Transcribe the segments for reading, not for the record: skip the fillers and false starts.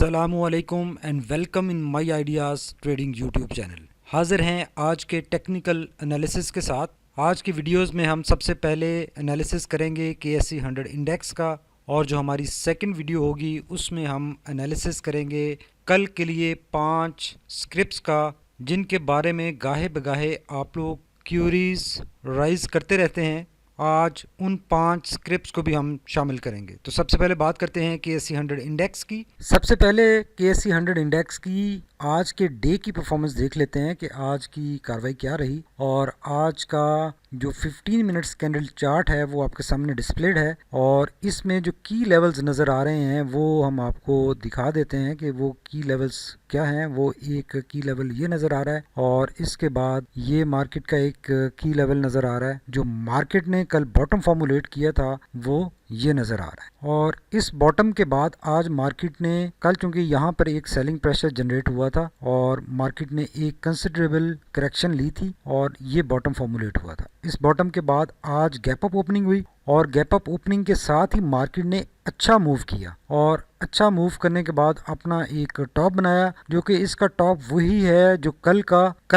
अस्सलामुअलैकुम and welcome in my ideas trading YouTube channel. हाजिर हैं आज के टेक्निकल एनालिसिस के साथ। आज की वीडियोस में हम सबसे पहले एनालिसिस करेंगे KSE 100 इंडेक्स का, और जो हमारी सेकंड वीडियो होगी उसमें हम एनालिसिस करेंगे कल के लिए 5 स्क्रिप्ट्स का, जिनके बारे में गाहे बगाहे आप लोग क्यूरीज राइज करते रहते हैं। आज उन 5 स्क्रिप्ट्स को भी हम शामिल करेंगे। तो सबसे पहले बात करते हैं KSE 100 इंडेक्स की। सबसे पहले KSE 100 इंडेक्स की आज के डे की परफॉर्मेंस देख लेते हैं कि आज की कार्रवाई क्या रही। और आज का जो 15 मिनट्स कैंडल चार्ट है वो आपके सामने डिस्प्लेड है, और इसमें जो की लेवल्स नज़र आ रहे हैं वो हम आपको दिखा देते हैं कि वो की लेवल्स क्या हैं। वो एक की लेवल ये नज़र आ रहा है, और इसके बाद ये मार्केट का एक की लेवल नज़र आ रहा है जो मार्केट ने कल बॉटम फॉर्मुलेट किया था, वो ये नज़र आ रहा है। और इस बॉटम के बाद आज मार्केट ने कल, चूंकि यहाँ पर एक सेलिंग प्रेशर जनरेट हुआ था और मार्केट ने एक कंसिडरेबल करेक्शन ली थी और ये बॉटम फॉर्मुलेट हुआ था। इस बॉटम के बाद आज गैप अप ओपनिंग हुई, और गैप अप ओपनिंग के साथ ही मार्केट ने अच्छा मूव किया, और अच्छा मूव करने के बाद अपना एक टॉप बनाया, जो कि इसका टॉप वही है जो कल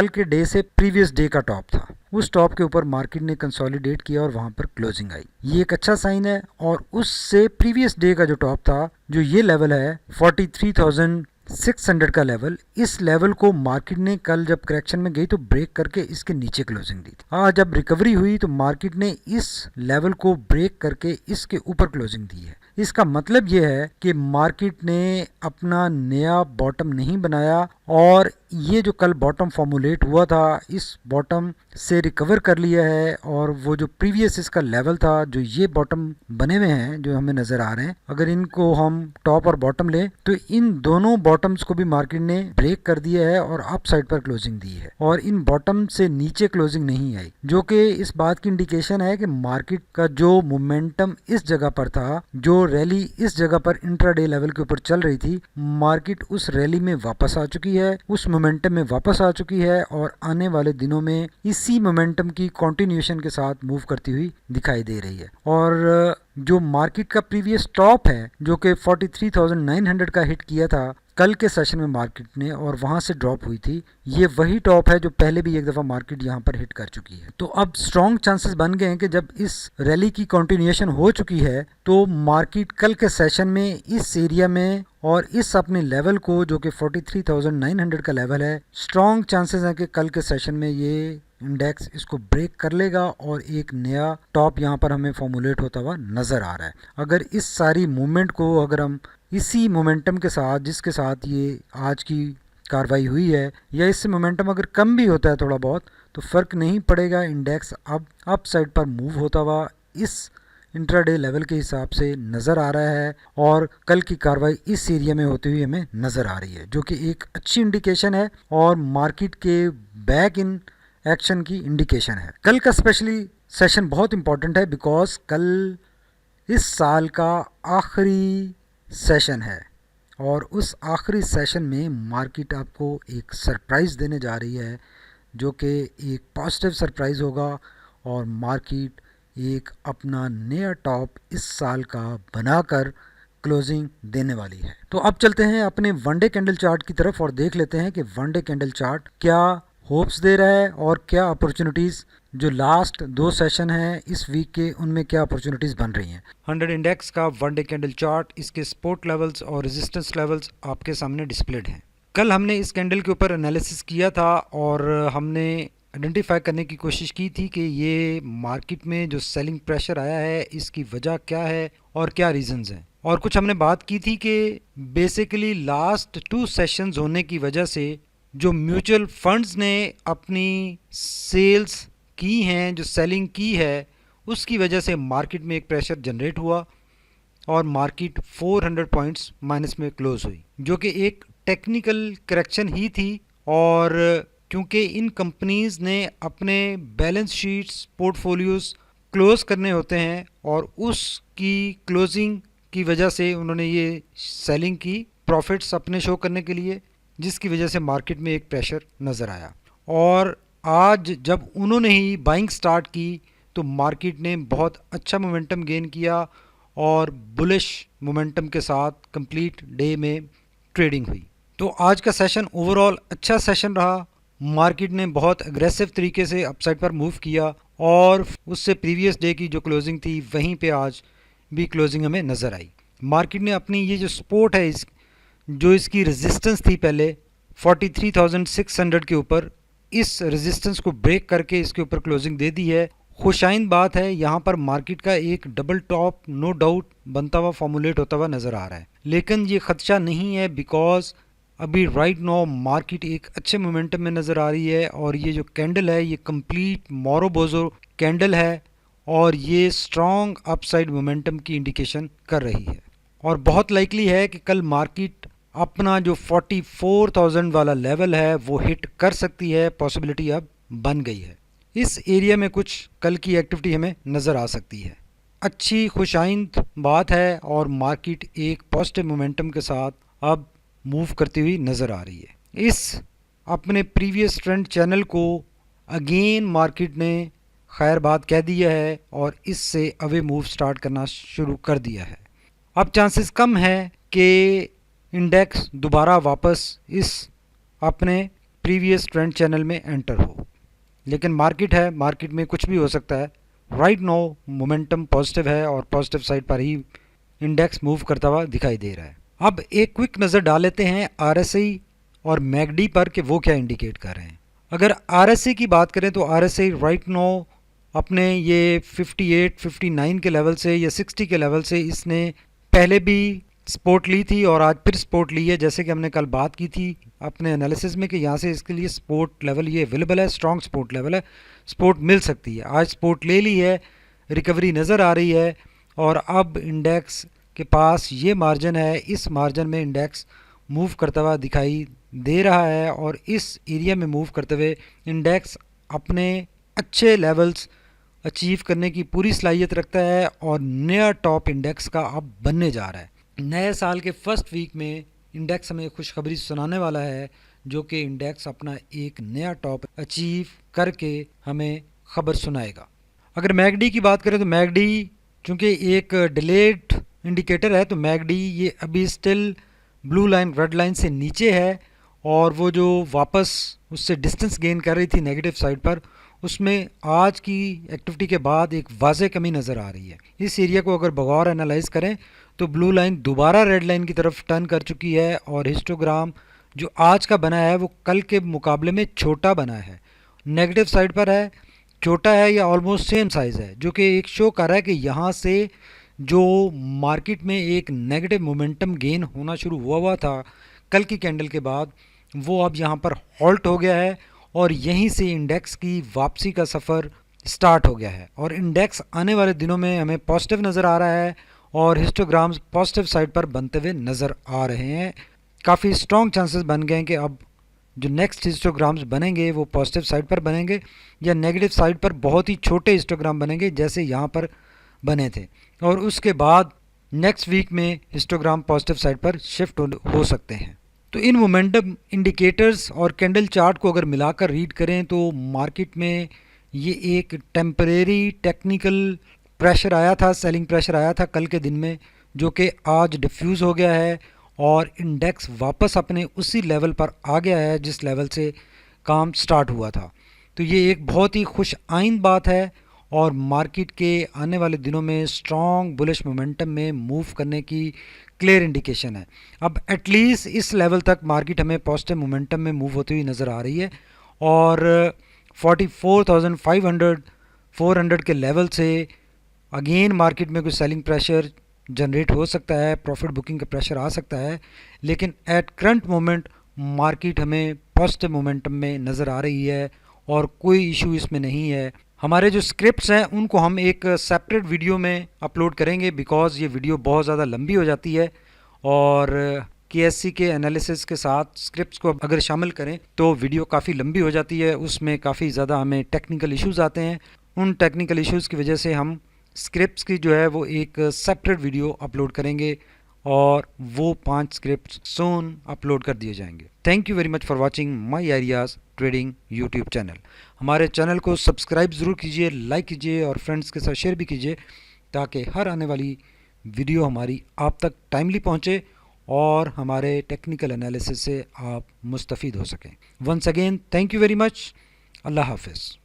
के डे से प्रीवियस डे का टॉप था। उस टॉप के ऊपर मार्केट ने कंसोलिडेट किया और वहां पर क्लोजिंग आई। ये एक अच्छा साइन है। और उससे प्रीवियस डे का जो टॉप था, जो ये लेवल है 43,600 का लेवल, इस लेवल को मार्केट ने कल जब करेक्शन में गई तो ब्रेक करके इसके नीचे क्लोजिंग दी थी। आज जब रिकवरी हुई तो मार्केट ने इस लेवल को ब्रेक करके इसके ऊपर क्लोजिंग दी है। इसका मतलब यह है कि मार्केट ने अपना नया बॉटम नहीं बनाया, और ये जो कल बॉटम फॉर्मुलेट हुआ था इस बॉटम से रिकवर कर लिया है। और वो जो प्रीवियस इसका लेवल था, जो ये बॉटम बने हुए हैं जो हमें नजर आ रहे हैं, अगर इनको हम टॉप और बॉटम लें तो इन दोनों बॉटम्स को भी मार्केट ने ब्रेक कर दिया है और अप साइड पर क्लोजिंग दी है, और इन बॉटम से नीचे क्लोजिंग नहीं आई, जो कि इस बात की इंडिकेशन है कि मार्केट का जो मोमेंटम इस जगह पर था, जो रैली इस जगह पर इंट्राडे लेवल के ऊपर चल रही थी, मार्केट उस रैली में वापस आ चुकी है, उस मोमेंटम में वापस आ चुकी है, और आने वाले दिनों में इसी मोमेंटम की कंटिन्यूएशन के साथ मूव करती हुई दिखाई दे रही है। और जो मार्केट का प्रीवियस टॉप है जो कि 43,900 का हिट किया था कल के सेशन में मार्केट ने, और वहां से ड्रॉप हुई थी, ये वही टॉप है जो पहले भी एक दफ़ा मार्केट यहां पर हिट कर चुकी है। तो अब स्ट्रॉन्ग चांसेस बन गए हैं कि जब इस रैली की कंटिन्यूएशन हो चुकी है तो मार्केट कल के सेशन में इस एरिया में और इस अपने लेवल को, जो कि 43,900 का लेवल है, स्ट्रॉन्ग चांसेस हैं कि कल के सेशन में ये इंडेक्स इसको ब्रेक कर लेगा और एक नया टॉप यहाँ पर हमें फॉर्मुलेट होता हुआ नजर आ रहा है। अगर इस सारी मूवमेंट को, अगर हम इसी मोमेंटम के साथ जिसके साथ ये आज की कार्रवाई हुई है, या इससे मोमेंटम अगर कम भी होता है थोड़ा बहुत, तो फ़र्क नहीं पड़ेगा, इंडेक्स अब अप साइड पर मूव होता हुआ इस इंट्राडे लेवल के हिसाब से नज़र आ रहा है, और कल की कार्रवाई इस एरिया में होती हुई हमें नज़र आ रही है, जो कि एक अच्छी इंडिकेशन है और मार्केट के बैक इन एक्शन की इंडिकेशन है। कल का स्पेशली सेशन बहुत इंपॉर्टेंट है, बिकॉज कल इस साल का आखिरी सेशन है, और उस आखिरी सेशन में मार्केट आपको एक सरप्राइज़ देने जा रही है, जो कि एक पॉजिटिव सरप्राइज़ होगा, और मार्केट एक अपना नया टॉप इस साल का बनाकर क्लोजिंग देने वाली है। तो अब चलते हैं अपने वन डे कैंडल चार्ट की तरफ और देख लेते हैं कि वन डे कैंडल चार्ट क्या होप्स दे रहा है और क्या अपॉर्चुनिटीज़, जो लास्ट 2 सेशन हैं इस वीक के, उनमें क्या अपॉर्चुनिटीज़ बन रही हैं। 100 इंडेक्स का वन डे कैंडल चार्ट, इसके सपोर्ट लेवल्स और रेजिस्टेंस लेवल्स आपके सामने डिस्प्लेड हैं। कल हमने इस कैंडल के ऊपर एनालिसिस किया था और हमने आइडेंटिफाई करने की कोशिश की थी कि ये मार्केट में जो सेलिंग प्रेशर आया है इसकी वजह क्या है और क्या रीजंस हैं। और कुछ हमने बात की थी कि बेसिकली लास्ट 2 सेशंस होने की वजह से जो म्यूचुअल फंड्स ने अपनी सेल्स की हैं, जो सेलिंग की है, उसकी वजह से मार्केट में एक प्रेशर जनरेट हुआ और मार्केट 400 पॉइंट्स माइनस में क्लोज हुई, जो कि एक टेक्निकल करेक्शन ही थी। और क्योंकि इन कंपनीज़ ने अपने बैलेंस शीट्स, पोर्टफोलियोज़ क्लोज करने होते हैं, और उसकी क्लोजिंग की वजह से उन्होंने ये सेलिंग की, प्रॉफिट्स अपने शो करने के लिए, जिसकी वजह से मार्केट में एक प्रेशर नज़र आया। और आज जब उन्होंने ही बाइंग स्टार्ट की तो मार्केट ने बहुत अच्छा मोमेंटम गेन किया और बुलिश मोमेंटम के साथ कंप्लीट डे में ट्रेडिंग हुई। तो आज का सेशन ओवरऑल अच्छा सेशन रहा। मार्केट ने बहुत अग्रेसिव तरीके से अपसाइड पर मूव किया और उससे प्रीवियस डे की जो क्लोजिंग थी वहीं पे आज भी क्लोजिंग हमें नज़र आई। मार्केट ने अपनी ये जो सपोर्ट है जो इसकी रेजिस्टेंस थी पहले 43,600 के ऊपर, इस रेजिस्टेंस को ब्रेक करके इसके ऊपर क्लोजिंग दे दी है। खुशाइन बात है, यहाँ पर मार्केट का एक डबल टॉप नो डाउट बनता हुआ फॉर्मुलेट होता हुआ नज़र आ रहा है, लेकिन ये खदशा नहीं है बिकॉज अभी राइट नाउ मार्केट एक अच्छे मोमेंटम में नज़र आ रही है और ये जो कैंडल है ये कंप्लीट मोरोबोजो कैंडल है और ये स्ट्रॉन्ग अपसाइड मोमेंटम की इंडिकेशन कर रही है और बहुत लाइकली है कि कल मार्केट अपना जो 44,000 वाला लेवल है वो हिट कर सकती है। पॉसिबिलिटी अब बन गई है, इस एरिया में कुछ कल की एक्टिविटी हमें नज़र आ सकती है। अच्छी खुशाइंद बात है और मार्केट एक पॉजिटिव मोमेंटम के साथ अब मूव करती हुई नज़र आ रही है। इस अपने प्रीवियस ट्रेंड चैनल को अगेन मार्केट ने खैर बात कह दिया है और इससे अवे मूव स्टार्ट करना शुरू कर दिया है। अब चांसेस कम है कि इंडेक्स दोबारा वापस इस अपने प्रीवियस ट्रेंड चैनल में एंटर हो, लेकिन मार्केट है, मार्केट में कुछ भी हो सकता है। राइट नाउ मोमेंटम पॉजिटिव है और पॉजिटिव साइड पर ही इंडेक्स मूव करता हुआ दिखाई दे रहा है। अब एक क्विक नज़र डाल लेते हैं आरएसआई और मैगडी पर कि वो क्या इंडिकेट कर रहे हैं। अगर आरएसआई की बात करें तो आरएसआई राइट नाउ अपने ये 58, 59 के लेवल से या 60 के लेवल से इसने पहले भी सपोर्ट ली थी और आज फिर सपोर्ट ली है, जैसे कि हमने कल बात की थी अपने एनालिसिस में कि यहाँ से इसके लिए सपोर्ट लेवल ये अवेलेबल है, स्ट्रॉन्ग सपोर्ट लेवल है, सपोर्ट मिल सकती है। आज सपोर्ट ले ली है, रिकवरी नज़र आ रही है और अब इंडेक्स के पास ये मार्जिन है, इस मार्जिन में इंडेक्स मूव करता हुआ दिखाई दे रहा है और इस एरिया में मूव करते हुए इंडेक्स अपने अच्छे लेवल्स अचीव करने की पूरी सलाहियत रखता है और नया टॉप इंडेक्स का अब बनने जा रहा है। नए साल के फर्स्ट वीक में इंडेक्स हमें खुशखबरी सुनाने वाला है, जो कि इंडेक्स अपना एक नया टॉप अचीव करके हमें खबर सुनाएगा। अगर मैगडी की बात करें तो मैगडी चूँकि एक डिलेड इंडिकेटर है तो मैगडी ये अभी still blue line red line से नीचे है और वो जो वापस उससे डिस्टेंस गेन कर रही थी नेगेटिव साइड पर, उसमें आज की एक्टिविटी के बाद एक वाज़ेह कमी नज़र आ रही है। इस एरिया को अगर बगौर एनालाइज करें तो ब्लू लाइन दोबारा रेड लाइन की तरफ टर्न कर चुकी है और हिस्टोग्राम जो आज का बना है वो कल के मुकाबले में छोटा बना है, नेगेटिव साइड पर है, छोटा है या ऑलमोस्ट सेम साइज़ है, जो कि एक शो कर रहा है कि यहाँ से जो मार्केट में एक नेगेटिव मोमेंटम गेन होना शुरू हुआ था कल की कैंडल के बाद, वो अब यहाँ पर हॉल्ट हो गया है और यहीं से इंडेक्स की वापसी का सफ़र स्टार्ट हो गया है और इंडेक्स आने वाले दिनों में हमें पॉजिटिव नज़र आ रहा है और हिस्टोग्राम्स पॉजिटिव साइड पर बनते हुए नज़र आ रहे हैं। काफ़ी स्ट्रॉन्ग चांसेस बन गए हैं कि अब जो नेक्स्ट हिस्टोग्राम्स बनेंगे वो पॉजिटिव साइड पर बनेंगे या नेगेटिव साइड पर बहुत ही छोटे हिस्टोग्राम बनेंगे जैसे यहाँ पर बने थे और उसके बाद नेक्स्ट वीक में हिस्टोग्राम पॉजिटिव साइड पर शिफ्ट हो सकते हैं। तो इन मोमेंटम इंडिकेटर्स और कैंडल चार्ट को अगर मिलाकर रीड करें तो मार्केट में ये एक टेम्परेरी टेक्निकल प्रेशर आया था, सेलिंग प्रेशर आया था कल के दिन में, जो कि आज डिफ्यूज़ हो गया है और इंडेक्स वापस अपने उसी लेवल पर आ गया है जिस लेवल से काम स्टार्ट हुआ था। तो ये एक बहुत ही खुश आइंद बात है और मार्केट के आने वाले दिनों में स्ट्रॉन्ग बुलिश मोमेंटम में मूव करने की क्लियर इंडिकेशन है। अब एटलीस्ट इस लेवल तक मार्केट हमें पॉजिटिव मोमेंटम में मूव होती हुई नज़र आ रही है और 44,500 400 के लेवल से अगेन मार्केट में कुछ सेलिंग प्रेशर जनरेट हो सकता है, प्रॉफिट बुकिंग का प्रेशर आ सकता है, लेकिन एट करंट मोमेंट मार्केट हमें पॉजिटिव मोमेंटम में नज़र आ रही है और कोई इशू इसमें नहीं है। हमारे जो स्क्रिप्ट्स हैं उनको हम एक सेपरेट वीडियो में अपलोड करेंगे बिकॉज़ ये वीडियो बहुत ज़्यादा लंबी हो जाती है और केएससी के एनालिसिस के साथ स्क्रिप्ट्स को अगर शामिल करें तो वीडियो काफ़ी लंबी हो जाती है, उसमें काफ़ी ज़्यादा हमें टेक्निकल इश्यूज़ आते हैं। उन टेक्निकल इश्यूज़ की वजह से हम स्क्रिप्ट्स की जो है वो एक सेपरेट वीडियो अपलोड करेंगे और वो 5 स्क्रिप्ट्स सून अपलोड कर दिए जाएंगे। Thank you very much for watching my areas trading YouTube channel. हमारे चैनल को सब्सक्राइब ज़रूर कीजिए, लाइक कीजिए और फ्रेंड्स के साथ शेयर भी कीजिए ताकि हर आने वाली वीडियो हमारी आप तक टाइमली पहुँचे और हमारे टेक्निकल एनालिसिस से आप मुस्तफ़ीद हो सकें। Once again thank you very much. अल्लाह हाफिज़।